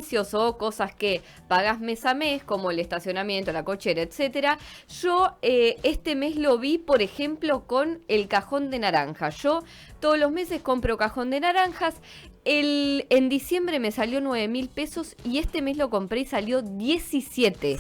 servicios o cosas que pagás mes a mes, como el estacionamiento, la cochera, etcétera, yo este mes lo vi, por ejemplo, con el cajón de naranja. Yo todos los meses compro cajón de naranjas. En diciembre me salió 9.000 pesos y este mes lo compré y salió 17.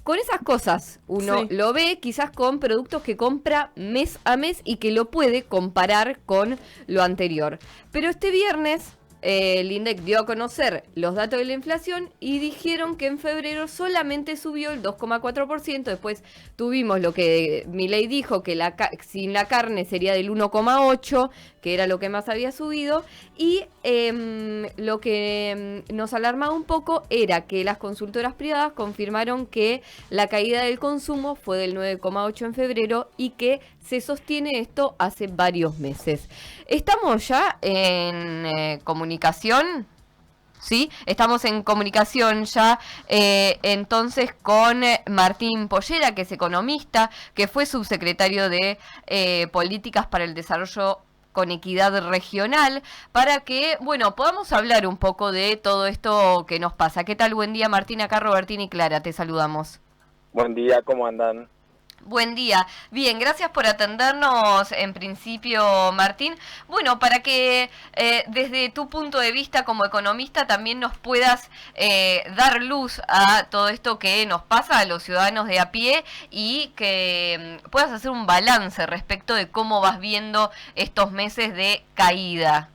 Con esas cosas uno lo ve quizás con productos que compra mes a mes y que lo puede comparar con lo anterior. Pero este viernes el INDEC dio a conocer los datos de la inflación y dijeron que en febrero solamente subió el 2,4%. Después tuvimos lo que Milei dijo, que sin la carne sería del 1,8%, que era lo que más había subido. Y lo que nos alarmaba un poco era que las consultoras privadas confirmaron que la caída del consumo fue del 9,8% en febrero y que se sostiene esto hace varios meses. ¿Estamos ya en comunicación? Sí, estamos en comunicación ya entonces con Martín Pollera, que es economista, que fue subsecretario de Políticas para el Desarrollo con Equidad Regional, para que, bueno, podamos hablar un poco de todo esto que nos pasa. ¿Qué tal? Buen día, Martín. Acá Robertín y Clara, te saludamos. Buen día, ¿cómo andan? Buen día. Bien, gracias por atendernos en principio, Martín. Bueno, para que desde tu punto de vista como economista también nos puedas dar luz a todo esto que nos pasa a los ciudadanos de a pie y que puedas hacer un balance respecto de cómo vas viendo estos meses de caída.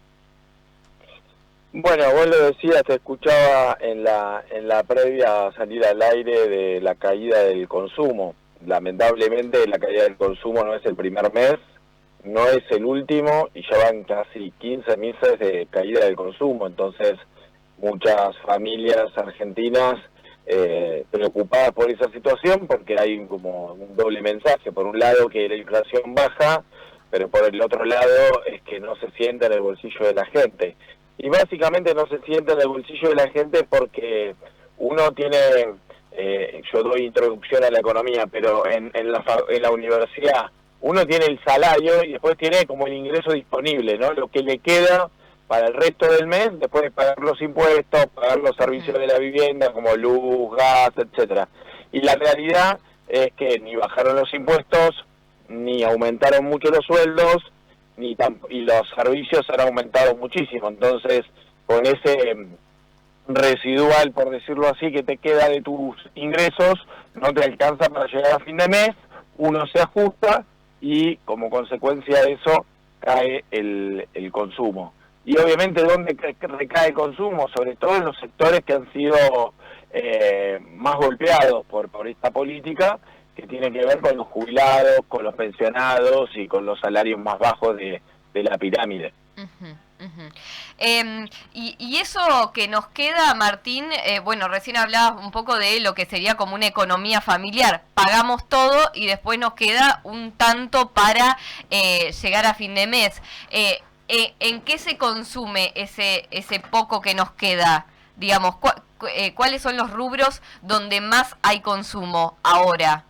Bueno, vos lo decías, te escuchaba en la previa a salir al aire de la caída del consumo. Lamentablemente la caída del consumo no es el primer mes, no es el último y ya van casi 15 meses de caída del consumo. Entonces muchas familias argentinas preocupadas por esa situación porque hay como un doble mensaje. Por un lado que la inflación baja, pero por el otro lado es que no se siente en el bolsillo de la gente. Y básicamente no se siente en el bolsillo de la gente porque uno tiene... yo doy introducción a la economía, pero en la universidad uno tiene el salario y después tiene como el ingreso disponible, ¿no? Lo que le queda para el resto del mes, después de pagar los impuestos, pagar los servicios de la vivienda como luz, gas, etcétera. Y la realidad es que ni bajaron los impuestos, ni aumentaron mucho los sueldos, y los servicios han aumentado muchísimo. Entonces, con ese residual, por decirlo así, que te queda de tus ingresos, no te alcanza para llegar a fin de mes, uno se ajusta y como consecuencia de eso cae el consumo. Y obviamente, ¿dónde recae el consumo? Sobre todo en los sectores que han sido más golpeados por esta política, que tiene que ver con los jubilados, con los pensionados y con los salarios más bajos de la pirámide. Y eso que nos queda, Martín, bueno, recién hablabas un poco de lo que sería como una economía familiar. Pagamos todo y después nos queda un tanto para llegar a fin de mes. ¿En qué se consume ese poco que nos queda? Digamos, ¿cuáles son los rubros donde más hay consumo ahora?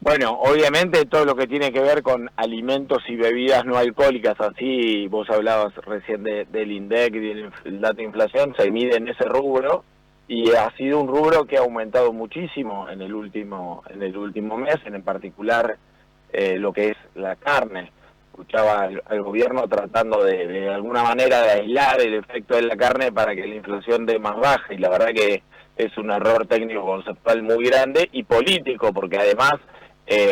Bueno, obviamente todo lo que tiene que ver con alimentos y bebidas no alcohólicas, así vos hablabas recién del INDEC y del dato de inflación, se mide en ese rubro y ha sido un rubro que ha aumentado muchísimo en el último mes, en particular lo que es la carne. Escuchaba al gobierno tratando de alguna manera de aislar el efecto de la carne para que la inflación dé más baja, y la verdad que es un error técnico conceptual muy grande y político, porque además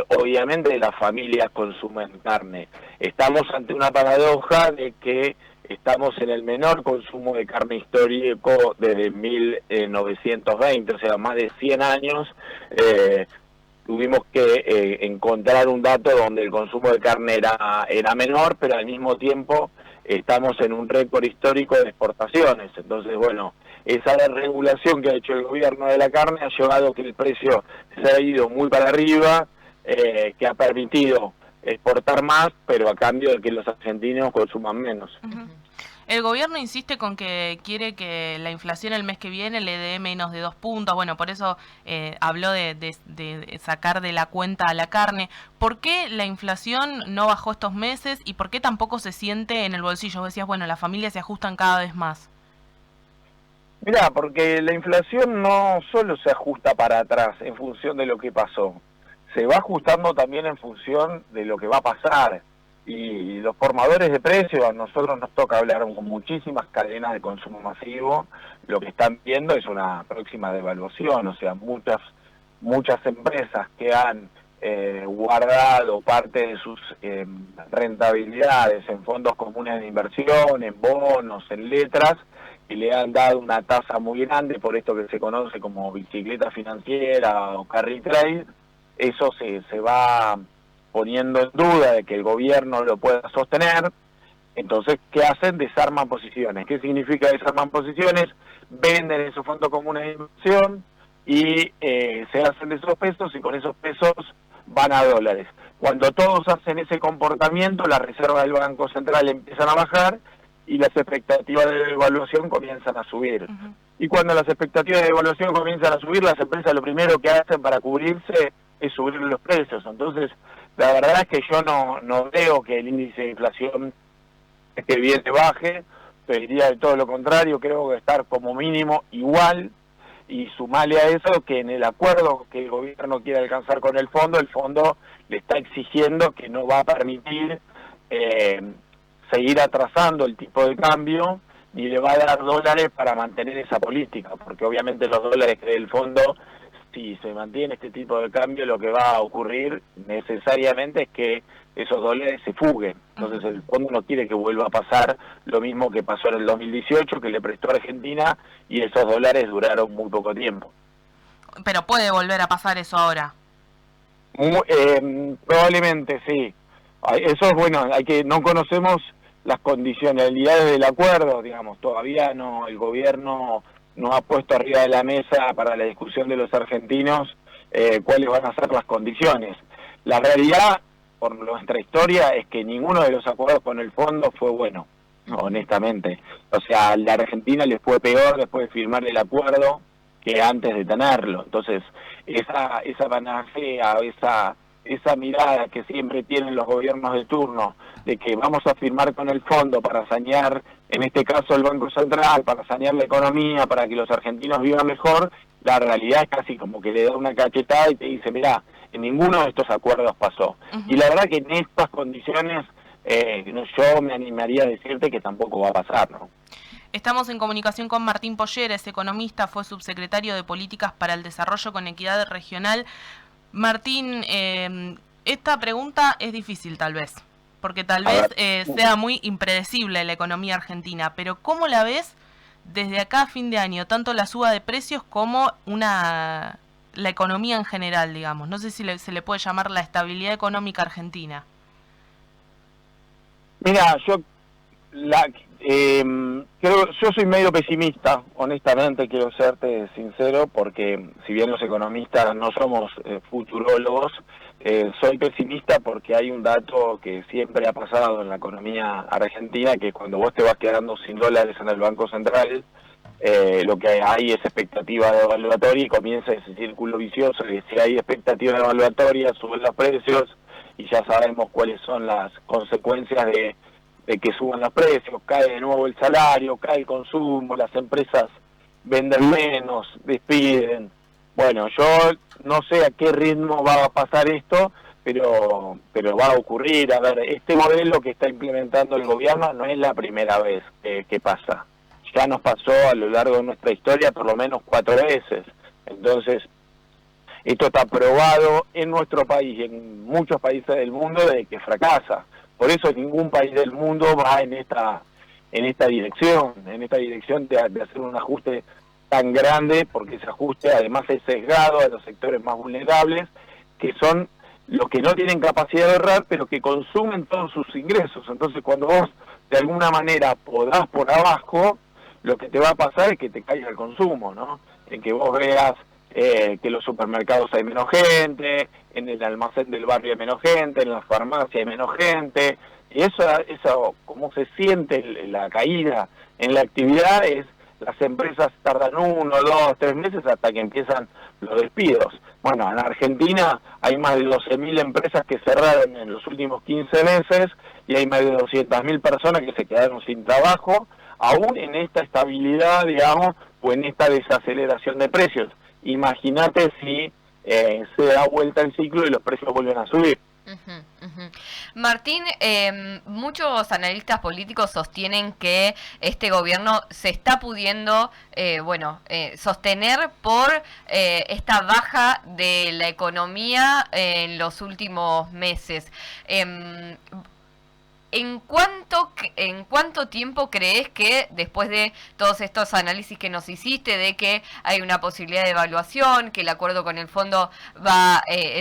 obviamente las familias consumen carne. Estamos ante una paradoja de que estamos en el menor consumo de carne histórico desde 1920, o sea, más de 100 años. Tuvimos que encontrar un dato donde el consumo de carne era menor, pero al mismo tiempo estamos en un récord histórico de exportaciones. Entonces, bueno, esa regulación que ha hecho el gobierno de la carne ha llevado a que el precio se ha ido muy para arriba, que ha permitido exportar más, pero a cambio de que los argentinos consuman menos. El gobierno insiste con que quiere que la inflación el mes que viene le dé menos de 2 puntos. Bueno, por eso habló de sacar de la cuenta a la carne. ¿Por qué la inflación no bajó estos meses y por qué tampoco se siente en el bolsillo? Vos decías, bueno, las familias se ajustan cada vez más. Mirá, porque la inflación no solo se ajusta para atrás en función de lo que pasó, se va ajustando también en función de lo que va a pasar. Y los formadores de precios, a nosotros nos toca hablar con muchísimas cadenas de consumo masivo, lo que están viendo es una próxima devaluación, o sea, muchas empresas que han guardado parte de sus rentabilidades en fondos comunes de inversión, en bonos, en letras, y le han dado una tasa muy grande por esto que se conoce como bicicleta financiera o carry trade. Eso se va poniendo en duda de que el gobierno lo pueda sostener. Entonces, ¿qué hacen? Desarman posiciones. ¿Qué significa desarman posiciones? Venden esos fondos comunes de inversión y se hacen de esos pesos y con esos pesos van a dólares. Cuando todos hacen ese comportamiento, las reservas del Banco Central empiezan a bajar y las expectativas de devaluación comienzan a subir. Y cuando las expectativas de devaluación comienzan a subir, las empresas lo primero que hacen para cubrirse es subir los precios. Entonces, la verdad es que yo no veo que el índice de inflación que viene baje, te diría de todo lo contrario, creo que estar como mínimo igual, y sumarle a eso que en el acuerdo que el gobierno quiere alcanzar con el fondo le está exigiendo que no va a permitir seguir atrasando el tipo de cambio, ni le va a dar dólares para mantener esa política, porque obviamente los dólares que del fondo, si se mantiene este tipo de cambio, lo que va a ocurrir necesariamente es que esos dólares se fuguen. Entonces el fondo no quiere que vuelva a pasar lo mismo que pasó en el 2018, que le prestó a Argentina, y esos dólares duraron muy poco tiempo. Pero puede volver a pasar eso ahora. Probablemente sí. Eso es bueno, no conocemos las condicionalidades del acuerdo, digamos, todavía no, el gobierno no ha puesto arriba de la mesa para la discusión de los argentinos cuáles van a ser las condiciones. La realidad, por nuestra historia, es que ninguno de los acuerdos con el fondo fue bueno, honestamente. O sea, a la Argentina les fue peor después de firmar el acuerdo que antes de tenerlo. Entonces, esa panacea, esa mirada que siempre tienen los gobiernos de turno, de que vamos a firmar con el fondo para sanear, en este caso el Banco Central, para sanear la economía, para que los argentinos vivan mejor, la realidad es casi como que le da una cachetada y te dice, mirá, en ninguno de estos acuerdos pasó. Y la verdad que en estas condiciones yo me animaría a decirte que tampoco va a pasar, ¿no? Estamos en comunicación con Martín Pollera, es economista, fue subsecretario de Políticas para el Desarrollo con Equidad Regional. Martín, esta pregunta es difícil tal vez, porque tal vez sea muy impredecible la economía argentina, pero ¿cómo la ves desde acá a fin de año? Tanto la suba de precios como la economía en general, digamos. No sé si se le puede llamar la estabilidad económica argentina. Mira, yo soy medio pesimista, honestamente, quiero serte sincero, porque si bien los economistas no somos futurólogos, soy pesimista porque hay un dato que siempre ha pasado en la economía argentina, que cuando vos te vas quedando sin dólares en el Banco Central, lo que hay es expectativa devaluatoria y comienza ese círculo vicioso, que si hay expectativa devaluatoria suben los precios y ya sabemos cuáles son las consecuencias de que suban los precios, cae de nuevo el salario, cae el consumo, las empresas venden menos, despiden. Bueno, yo no sé a qué ritmo va a pasar esto, pero va a ocurrir. A ver, este modelo que está implementando el gobierno no es la primera vez que pasa. Ya nos pasó a lo largo de nuestra historia por lo menos 4 veces. Entonces, esto está probado en nuestro país y en muchos países del mundo de que fracasa. Por eso ningún país del mundo va en esta dirección de hacer un ajuste tan grande, porque ese ajuste además es sesgado a los sectores más vulnerables, que son los que no tienen capacidad de ahorrar, pero que consumen todos sus ingresos. Entonces, cuando vos de alguna manera podás por abajo, lo que te va a pasar es que te caiga el consumo, ¿no? En que vos veas que en los supermercados hay menos gente, en el almacén del barrio hay menos gente, en la farmacia hay menos gente, Y eso cómo se siente la caída en la actividad es, las empresas tardan 1, 2, 3 meses hasta que empiezan los despidos. Bueno, en Argentina hay más de 12.000 empresas que cerraron en los últimos 15 meses y hay más de 200.000 personas que se quedaron sin trabajo, aún en esta estabilidad, digamos, o en esta desaceleración de precios. Imagínate si se da vuelta el ciclo y los precios vuelven a subir. Martín, muchos analistas políticos sostienen que este gobierno se está pudiendo sostener por esta baja de la economía en los últimos meses. ¿En cuánto tiempo crees que, después de todos estos análisis que nos hiciste, de que hay una posibilidad de evaluación, que el acuerdo con el fondo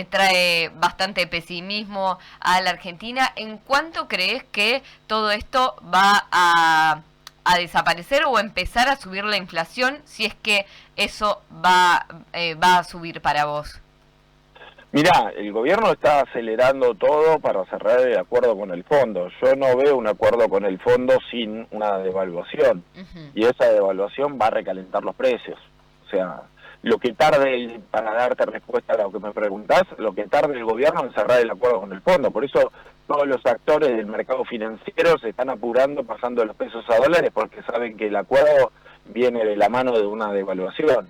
trae bastante pesimismo a la Argentina, ¿en cuánto crees que todo esto va a desaparecer o empezar a subir la inflación, si es que eso va a subir para vos? Mirá, el gobierno está acelerando todo para cerrar el acuerdo con el fondo. Yo no veo un acuerdo con el fondo sin una devaluación. Y esa devaluación va a recalentar los precios. O sea, lo que tarde, para darte respuesta a lo que me preguntás, lo que tarde el gobierno en cerrar el acuerdo con el fondo. Por eso todos los actores del mercado financiero se están apurando, pasando los pesos a dólares, porque saben que el acuerdo viene de la mano de una devaluación.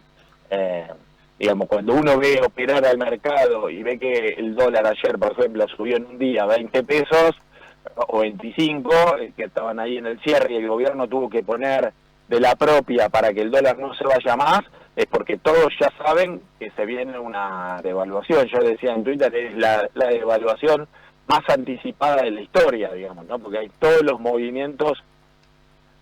Digamos, cuando uno ve operar al mercado y ve que el dólar ayer, por ejemplo, subió en un día 20 pesos o 25, que estaban ahí en el cierre y el gobierno tuvo que poner de la propia para que el dólar no se vaya más, es porque todos ya saben que se viene una devaluación. Yo decía en Twitter, es la devaluación más anticipada de la historia, digamos, ¿no? Porque hay todos los movimientos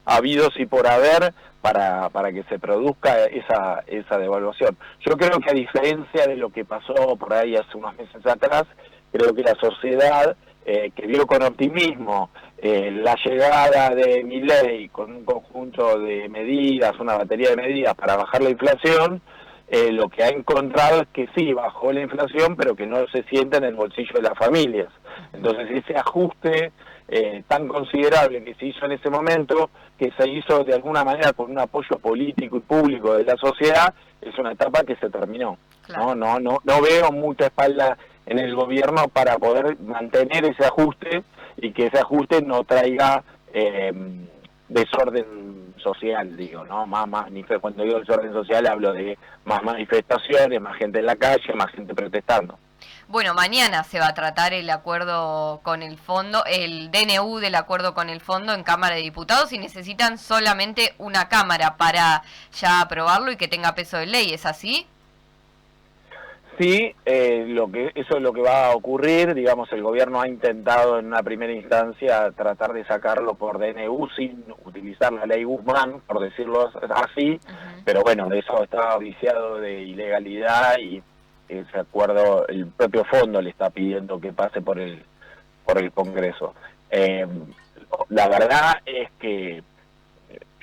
habidos y por haber para que se produzca esa devaluación. Yo creo que, a diferencia de lo que pasó por ahí hace unos meses atrás, creo que la sociedad, que vio con optimismo la llegada de Milei con un conjunto de medidas, una batería de medidas para bajar la inflación, lo que ha encontrado es que sí, bajó la inflación, pero que no se siente en el bolsillo de las familias. Entonces, ese ajuste tan considerable que se hizo en ese momento, que se hizo de alguna manera con un apoyo político y público de la sociedad, es una etapa que se terminó. Claro. No veo mucha espalda en el gobierno para poder mantener ese ajuste y que ese ajuste no traiga desorden social, digo, ¿no? Cuando digo desorden social hablo de más manifestaciones, más gente en la calle, más gente protestando. Bueno, mañana se va a tratar el acuerdo con el fondo, el DNU del acuerdo con el fondo en Cámara de Diputados, y necesitan solamente una Cámara para ya aprobarlo y que tenga peso de ley, ¿es así? Sí, eso es lo que va a ocurrir. Digamos, el gobierno ha intentado en una primera instancia tratar de sacarlo por DNU sin utilizar la ley Guzmán, por decirlo así, pero bueno, eso está viciado de ilegalidad y ese acuerdo, el propio fondo le está pidiendo que pase por el Congreso. La verdad es que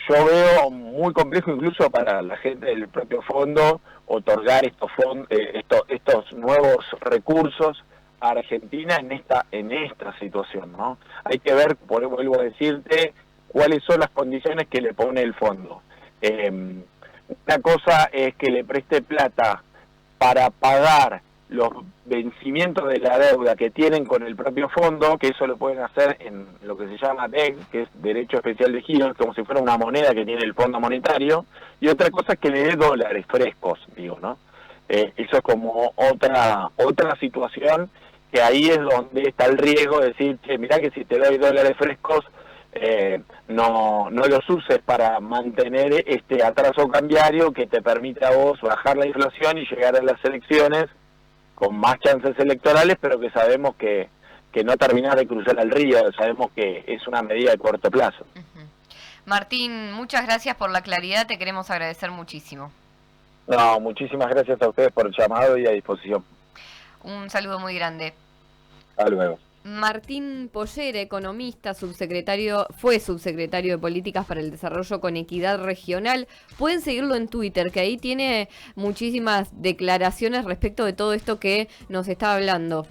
yo veo muy complejo incluso para la gente del propio fondo otorgar estos nuevos recursos a Argentina en esta situación, ¿no? Hay que ver, vuelvo a decirte, cuáles son las condiciones que le pone el fondo. Una cosa es que le preste plata para pagar los vencimientos de la deuda que tienen con el propio fondo, que eso lo pueden hacer en lo que se llama DEG, que es Derecho Especial de Giro, como si fuera una moneda que tiene el Fondo Monetario, y otra cosa es que le dé dólares frescos, digo, ¿no? Eso es como otra situación, que ahí es donde está el riesgo de decir, che, mirá que si te doy dólares frescos, no los uses para mantener este atraso cambiario que te permite a vos bajar la inflación y llegar a las elecciones con más chances electorales, pero que sabemos que no terminás de cruzar el río, sabemos que es una medida de corto plazo. Martín, muchas gracias por la claridad, te queremos agradecer muchísimo. No, muchísimas gracias a ustedes por el llamado y a disposición. Un saludo muy grande. Hasta luego. Martín Pollera, economista, fue subsecretario de Políticas para el Desarrollo con Equidad Regional. Pueden seguirlo en Twitter, que ahí tiene muchísimas declaraciones respecto de todo esto que nos está hablando.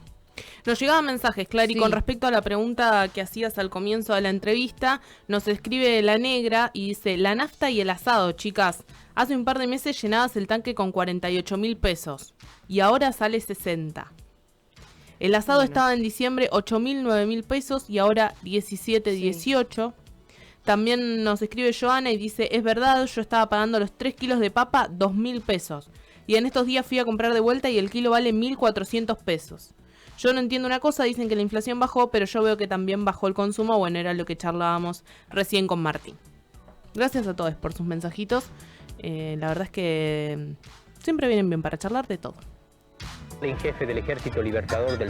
Nos llegaban mensajes, Clary, Sí. con respecto a la pregunta que hacías al comienzo de la entrevista. Nos escribe La Negra y dice: la nafta y el asado, chicas. Hace un par de meses llenabas el tanque con 48.000 pesos y ahora sale 60. El asado estaba en diciembre 8.000, 9.000 pesos y ahora 17, 18. También nos escribe Joana y dice: es verdad, yo estaba pagando los 3 kilos de papa 2.000 pesos. Y en estos días fui a comprar de vuelta y el kilo vale 1.400 pesos. Yo no entiendo una cosa, dicen que la inflación bajó, pero yo veo que también bajó el consumo. Bueno, era lo que charlábamos recién con Martín. Gracias a todos por sus mensajitos. La verdad es que siempre vienen bien para charlar de todo. En jefe del Ejército Libertador del